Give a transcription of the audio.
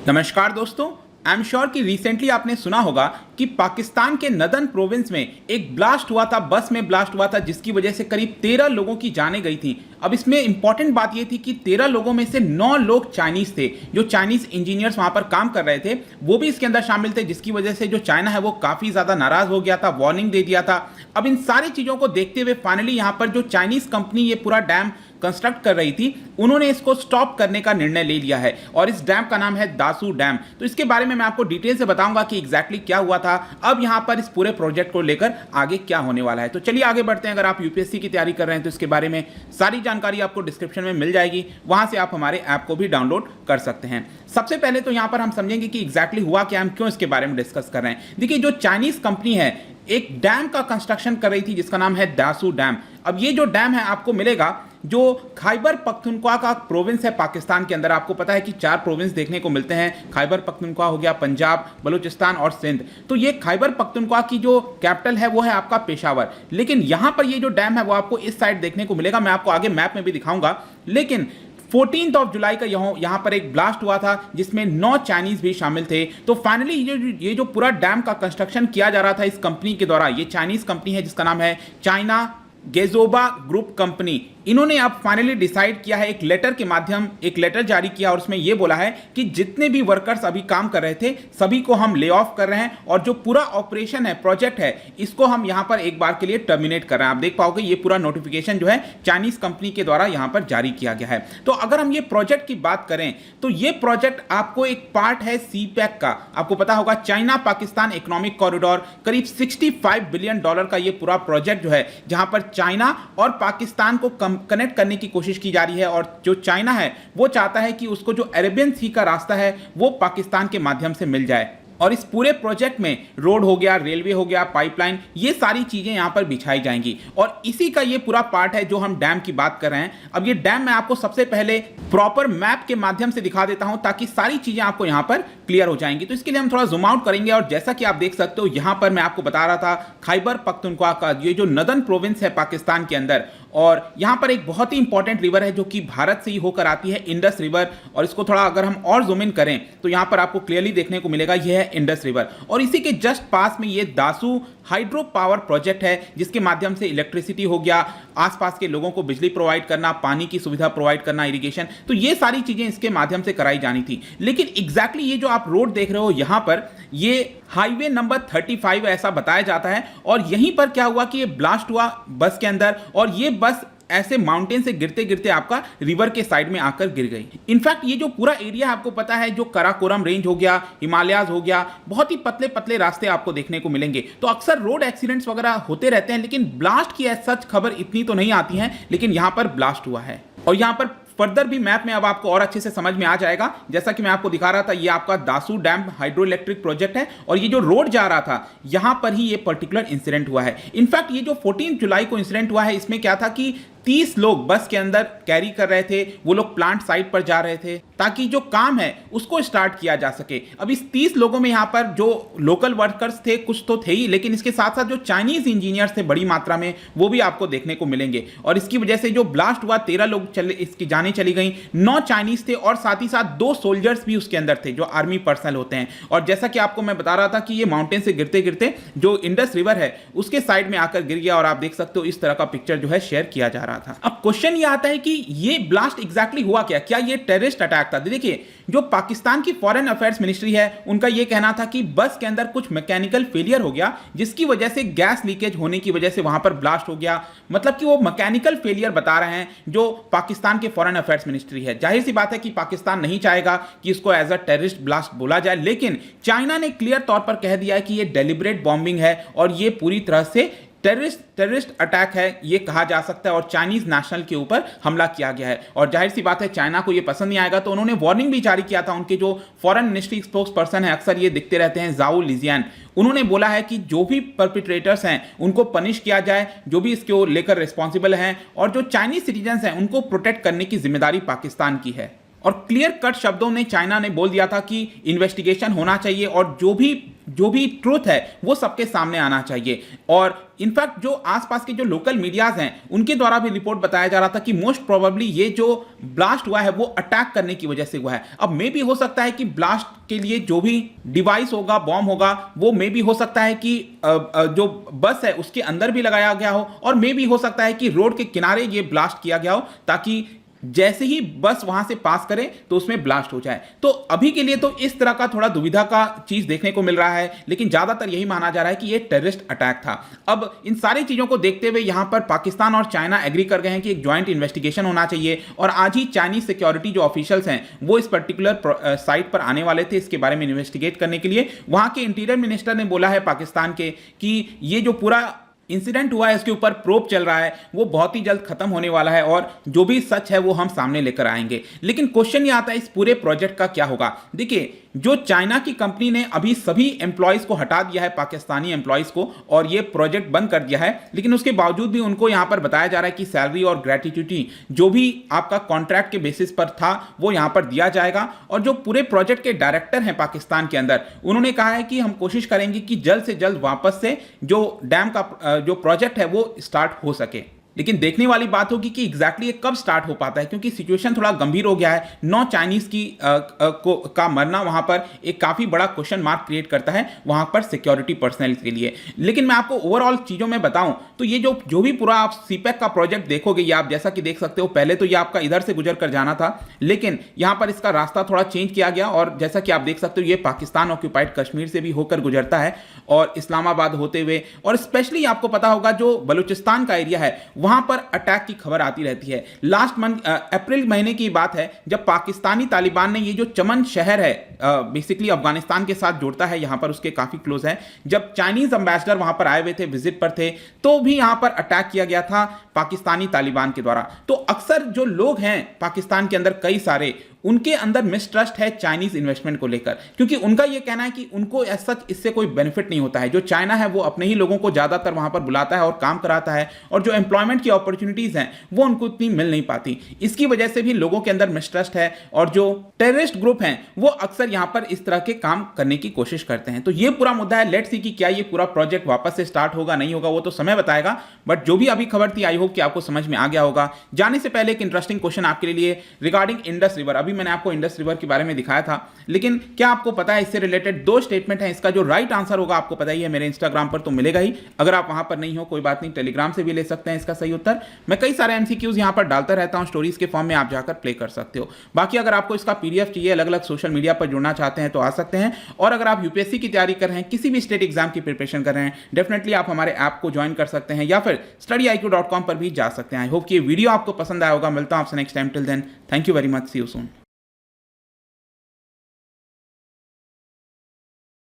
नमस्कार दोस्तों। I am sure कि रिसेंटली आपने सुना होगा कि पाकिस्तान के नदन प्रोविंस में एक ब्लास्ट हुआ था, बस में ब्लास्ट हुआ था, जिसकी वजह से करीब 13 लोगों की जानें गई थी। अब इसमें इंपॉर्टेंट बात यह थी कि 13 लोगों में से 9 लोग चाइनीज थे, जो चाइनीज इंजीनियर्स वहां पर काम कर रहे थे, वो भी इसके अंदर शामिल थे, जिसकी वजह से जो चाइना है वो काफी ज्यादा नाराज हो गया था, वार्निंग दे दिया था। अब इन सारी चीजों को देखते हुए फाइनली यहां पर जो चाइनीज कंपनी ये पूरा डैम कंस्ट्रक्ट कर रही थी, उन्होंने इसको स्टॉप करने का निर्णय ले लिया है और इस डैम का नाम है दासू डैम। तो इसके बारे में मैं आपको डिटेल से बताऊंगा कि एग्जैक्टली क्या हुआ था, अब यहां पर इस पूरे प्रोजेक्ट को लेकर आगे क्या होने वाला है। तो चलिए आगे बढ़ते हैं। अगर आप यूपीएससी की तैयारी कर रहे हैं तो इसके बारे में सारी जानकारी आपको डिस्क्रिप्शन में मिल जाएगी, वहां से आप हमारे ऐप को भी डाउनलोड कर सकते हैं। सबसे पहले तो यहां पर हम समझेंगे कि एग्जैक्टली हुआ क्या, हम क्यों इसके बारे में डिस्कस कर रहे हैं। देखिए, जो चाइनीज कंपनी है एक डैम का कंस्ट्रक्शन कर रही थी जिसका नाम है दासू डैम। अब ये जो डैम है आपको मिलेगा जो खैबर पख्तूनख्वा का प्रोविंस है पाकिस्तान के अंदर। आपको पता है कि 4 प्रोविंस देखने को मिलते हैं, खैबर पख्तूनख्वा हो गया, पंजाब, बलूचिस्तान और सिंध। तो ये खैबर पख्तूनख्वा की जो कैपिटल है वो है आपका पेशावर। लेकिन यहां पर ये जो डैम है वो आपको इस साइड देखने को मिलेगा, मैं आपको आगे मैप में भी दिखाऊंगा। लेकिन 14 जुलाई का यहां पर एक ब्लास्ट हुआ था जिसमें 9 चाइनीज भी शामिल थे। तो फाइनली ये जो पूरा डैम का कंस्ट्रक्शन किया जा रहा था इस कंपनी के द्वारा, ये चाइनीज कंपनी है जिसका नाम है चाइना गेजोबा ग्रुप कंपनी, इन्होंने अब फाइनली डिसाइड किया है, एक लेटर जारी किया और उसमें यह बोला है कि जितने भी वर्कर्स अभी काम कर रहे थे सभी को हम ले ऑफ कर रहे हैं और जो पूरा ऑपरेशन है, प्रोजेक्ट है, इसको हम यहां पर एक बार के लिए टर्मिनेट कर रहे हैं। आप देख पाओगे ये पूरा नोटिफिकेशन जो है चाइनीज कंपनी के द्वारा यहां पर जारी किया गया है। तो अगर हम ये प्रोजेक्ट की बात करें तो ये प्रोजेक्ट आपको एक पार्ट है सीपैक का। आपको पता होगा चाइना पाकिस्तान इकोनॉमिक कॉरिडोर, करीब $65 बिलियन का ये पूरा प्रोजेक्ट जो है, जहां पर चाइना और पाकिस्तान को कनेक्ट करने की कोशिश की जा रही है। और जो चाइना है वो चाहता है कि उसको जो अरेबियन सी का रास्ता है वो पाकिस्तान के माध्यम से मिल जाए। और इस पूरे प्रोजेक्ट में रोड हो गया, रेलवे हो गया, पाइपलाइन, ये सारी चीजें यहां पर बिछाई जाएंगी और इसी का ये पूरा पार्ट है जो हम डैम की बात कर रहे हैं। अब ये डैम मैं आपको सबसे पहले प्रॉपर मैप के माध्यम से दिखा देता हूं ताकि सारी चीजें आपको यहां पर क्लियर हो जाएंगी। तो इसके लिए हम थोड़ा जूम आउट करेंगे और जैसा कि आप देख सकते हो यहां पर मैं आपको बता रहा था खैबर पख्तूनख्वा का ये जो नदन प्रोविंस है पाकिस्तान के अंदर, और यहां पर एक बहुत ही इंपॉर्टेंट रिवर है जो कि भारत से ही होकर आती है, इंडस रिवर। और इसको थोड़ा अगर हम और जूम इन करें तो यहां पर आपको क्लियरली देखने को मिलेगा यह है इंडस रिवर। और इसी के जस्ट पास में ये दासू हाइड्रो पावर प्रोजेक्ट है जिसके माध्यम से इलेक्ट्रिसिटी हो गया, आसपास के लोगों को बिजली प्रोवाइड करना, पानी की सुविधा प्रोवाइड करना, इरिगेशन, तो ये सारी चीजें इसके माध्यम से कराई जानी थी। लेकिन एग्जैक्टली ये जो आप रोड देख रहे हो यहां पर, ये हाईवे नंबर 35 ऐसा बताया जाता है। और यहीं पर क्या हुआ कि ये ब्लास्ट हुआ बस के अंदर और ये बस ऐसे माउंटेन से गिरते गिरते आपका रिवर के साइड में आकर गिर गई। इनफैक्ट ये जो पूरा एरिया आपको पता है, जो कराकोरम रेंज हो गया, हिमालयाज हो गया, बहुत ही पतले पतले रास्ते आपको देखने को मिलेंगे। तो अक्सर रोड एक्सीडेंट्स वगैरह होते रहते हैं, लेकिन ब्लास्ट की सच खबर इतनी तो नहीं आती है, लेकिन यहां पर ब्लास्ट हुआ है। और यहां पर फर्दर भी मैप में अब आपको और अच्छे से समझ में आ जाएगा। जैसा कि मैं आपको दिखा रहा था, ये आपका Dasu dam hydro electric project है और ये जो रोड जा रहा था यहां पर ही ये पर्टिकुलर इंसिडेंट हुआ है। इनफैक्ट ये जो 14 जुलाई को इंसिडेंट हुआ है, इसमें क्या था कि 30 लोग बस के अंदर कैरी कर रहे थे, वो लोग प्लांट साइट पर जा रहे थे ताकि जो काम है उसको स्टार्ट किया जा सके। अब इस 30 लोगों में यहाँ पर जो लोकल वर्कर्स थे कुछ तो थे ही, लेकिन इसके साथ साथ जो चाइनीज इंजीनियर्स थे बड़ी मात्रा में, वो भी आपको देखने को मिलेंगे। और इसकी वजह से जो ब्लास्ट हुआ 13 लोग इसकी जाने चली गई, 9 चाइनीज थे और साथ ही साथ 2 सोल्जर्स भी उसके अंदर थे जो आर्मी पर्सनल होते हैं। और जैसा कि आपको मैं बता रहा था कि ये माउंटेन से गिरते गिरते जो इंडस रिवर है उसके साइड में आकर गिर गया और आप देख सकते हो इस तरह का पिक्चर जो है शेयर किया जा रहा था। अब क्वेश्चन ये आता है कि ये ब्लास्ट एग्जैक्टली हुआ क्या ये टेररिस्ट अटैक था? देखिए, जो पाकिस्तान की फॉरेन अफेयर्स मिनिस्ट्री है उनका ये कहना था कि बस के अंदर कुछ मैकेनिकल फेलियर हो गया जिसकी वजह से गैस लीकेज होने की वजह से वहां पर ब्लास्ट हो गया। मतलब कि वो मैकेनिकल फेलियर बता रहे हैं जो पाकिस्तान के फॉरेन अफेयर्स मिनिस्ट्री है। जाहिर सी बात है कि पाकिस्तान नहीं चाहेगा कि इसको एज अ टेररिस्ट ब्लास्ट बोला जाए, लेकिन चाइना ने क्लियर तौर पर कह दिया है कि ये डेलिब्रेट बॉम्बिंग है और ये पूरी तरह से टेररिस्ट अटैक है, ये कहा जा सकता है और चाइनीज नेशनल के ऊपर हमला किया गया है। और जाहिर सी बात है चाइना को ये पसंद नहीं आएगा, तो उन्होंने वार्निंग भी जारी किया था। उनके जो फॉरेन मिनिस्ट्री स्पोक्स पर्सन है, अक्सर ये दिखते रहते हैं, जाओ लिजियान, उन्होंने बोला है कि जो भी परपिट्रेटर्स हैं उनको पनिश किया जाए, जो भी इसको लेकर रिस्पॉन्सिबल हैं, और जो चाइनीज सिटीजन हैं उनको प्रोटेक्ट करने की जिम्मेदारी पाकिस्तान की है। और क्लियर कट शब्दों में चाइना ने बोल दिया था कि इन्वेस्टिगेशन होना चाहिए और जो भी जो भी ट्रूथ है वो सबके सामने आना चाहिए। और इनफैक्ट जो आसपास के जो लोकल मीडियाज हैं उनके द्वारा भी रिपोर्ट बताया जा रहा था कि मोस्ट प्रोबेबली ये जो ब्लास्ट हुआ है वो अटैक करने की वजह से हुआ है। अब मे भी हो सकता है कि ब्लास्ट के लिए जो भी डिवाइस होगा, बॉम्ब होगा, वो मे भी हो सकता है कि जो बस है उसके अंदर भी लगाया गया हो, और मे भी हो सकता है कि रोड के किनारे ये ब्लास्ट किया गया हो ताकि जैसे ही बस वहां से पास करे तो उसमें ब्लास्ट हो जाए। तो अभी के लिए तो इस तरह का थोड़ा दुविधा का चीज देखने को मिल रहा है, लेकिन ज्यादातर यही माना जा रहा है कि ये टेररिस्ट अटैक था। अब इन सारी चीजों को देखते हुए यहां पर पाकिस्तान और चाइना एग्री कर गए हैं कि एक ज्वाइंट इन्वेस्टिगेशन होना चाहिए, और आज ही चाइनीज सिक्योरिटी जो ऑफिशियल्स हैं वो इस पर्टिकुलर साइट पर आने वाले थे इसके बारे में इन्वेस्टिगेट करने के लिए। वहां के इंटीरियर मिनिस्टर ने बोला है पाकिस्तान के कि ये जो पूरा इंसिडेंट हुआ है इसके ऊपर प्रोब चल रहा है, वो बहुत ही जल्द खत्म होने वाला है और जो भी सच है वो हम सामने लेकर आएंगे। लेकिन क्वेश्चन ये आता है इस पूरे प्रोजेक्ट का क्या होगा। देखिए, जो चाइना की कंपनी ने अभी सभी एम्प्लॉयज को हटा दिया है, पाकिस्तानी एम्प्लॉयज को, और ये प्रोजेक्ट बंद कर दिया है, लेकिन उसके बावजूद भी उनको यहां पर बताया जा रहा है कि सैलरी और ग्रेट्युटी जो भी आपका कॉन्ट्रैक्ट के बेसिस पर था वो यहां पर दिया जाएगा। और जो पूरे प्रोजेक्ट के डायरेक्टर हैं पाकिस्तान के अंदर, उन्होंने कहा है कि हम कोशिश करेंगे कि जल्द से जल्द वापस से जो डैम का जो प्रोजेक्ट है वो स्टार्ट हो सके। लेकिन देखने वाली बात होगी कि एग्जैक्टली ये कब स्टार्ट हो पाता है, क्योंकि सिचुएशन थोड़ा गंभीर हो गया है। 9 चाइनीज की का मरना वहां पर एक काफी बड़ा क्वेश्चन मार्क क्रिएट करता है वहां पर सिक्योरिटी पर्सनल के लिए। लेकिन मैं आपको ओवरऑल चीजों में बताऊं तो ये जो भी पूरा आप सीपेक का प्रोजेक्ट देखोगे, ये आप जैसा कि देख सकते हो, पहले तो ये आपका इधर से गुजर कर जाना था, लेकिन यहां पर इसका रास्ता थोड़ा चेंज किया गया, और जैसा कि आप देख सकते हो ये पाकिस्तान ऑक्यूपाइड कश्मीर से भी होकर गुजरता है और इस्लामाबाद होते हुए, और स्पेशली आपको पता होगा जो बलूचिस्तान का एरिया है वहां पर अटैक की खबर आती रहती है। लास्ट मंथ अप्रैल महीने की बात है जब पाकिस्तानी तालिबान ने ये जो चमन शहर है बेसिकली अफगानिस्तान के साथ जोड़ता है, यहां पर उसके काफी क्लोज है, जब चाइनीज एम्बेसडर वहां पर आए हुए थे, विजिट पर थे, तो भी यहां पर अटैक किया गया था पाकिस्तानी तालिबान के द्वारा। तो अक्सर जो लोग हैं पाकिस्तान के अंदर कई सारे, उनके अंदर मिसट्रस्ट है चाइनीज इन्वेस्टमेंट को लेकर, क्योंकि उनका यह कहना है कि उनको सच इससे कोई बेनिफिट नहीं होता है। जो चाइना है वो अपने ही लोगों को ज्यादातर वहां पर बुलाता है और काम कराता है, और जो एम्प्लॉयमेंट की अपॉर्चुनिटीज हैं वो उनको इतनी मिल नहीं पाती। इसकी वजह से भी लोगों के अंदर मिसट्रस्ट है, और जो टेररिस्ट ग्रुप हैं वो अक्सर यहां पर इस तरह के काम करने की कोशिश करते हैं। तो ये पूरा मुद्दा है। लेट्स सी कि क्या ये पूरा प्रोजेक्ट वापस से स्टार्ट होगा, नहीं होगा, वो तो समय बताएगा। बट जो भी अभी खबर थी, आई होप कि आपको समझ में आ गया होगा। जाने से पहले एक इंटरेस्टिंग क्वेश्चन आपके लिए रिगार्डिंग इंडस रिवर। अभी मैंने आपको इंडस रिवर के बारे में दिखाया था, लेकिन क्या आपको पता है इससे रिलेटेड 2 स्टेटमेंट है। इसका जो राइट आंसर होगा आपको पता ही है, मेरे इंस्टाग्राम पर तो मिलेगा ही। अगर आप वहां पर नहीं हो कोई बात नहीं, टेलीग्राम से भी ले सकते हैं इसका सही उत्तर। मैं कई सारे एमसीक्यूज यहां पर डालता रहता हूं स्टोरीज के फॉर्म में, आप जाकर प्ले कर सकते हो। बाकी अगर आपको इसका पीडीएफ चाहिए, अलग अलग सोशल मीडिया पर जुड़ना चाहते हैं तो आ सकते हैं। और अगर आप यूपीएससी की तैयारी कर रहे हैं, किसी भी स्टेट एग्जाम की प्रिपरेशन कर रहे हैं, डेफिनेटली आप हमारे ऐप को ज्वाइन कर सकते हैं, या फिर studyIQ.com पर भी जा सकते हैं। आई होप कि ये वीडियो आपको पसंद आया होगा। मिलता हूं आपसे next time. Till then, thank you very much, see you soon.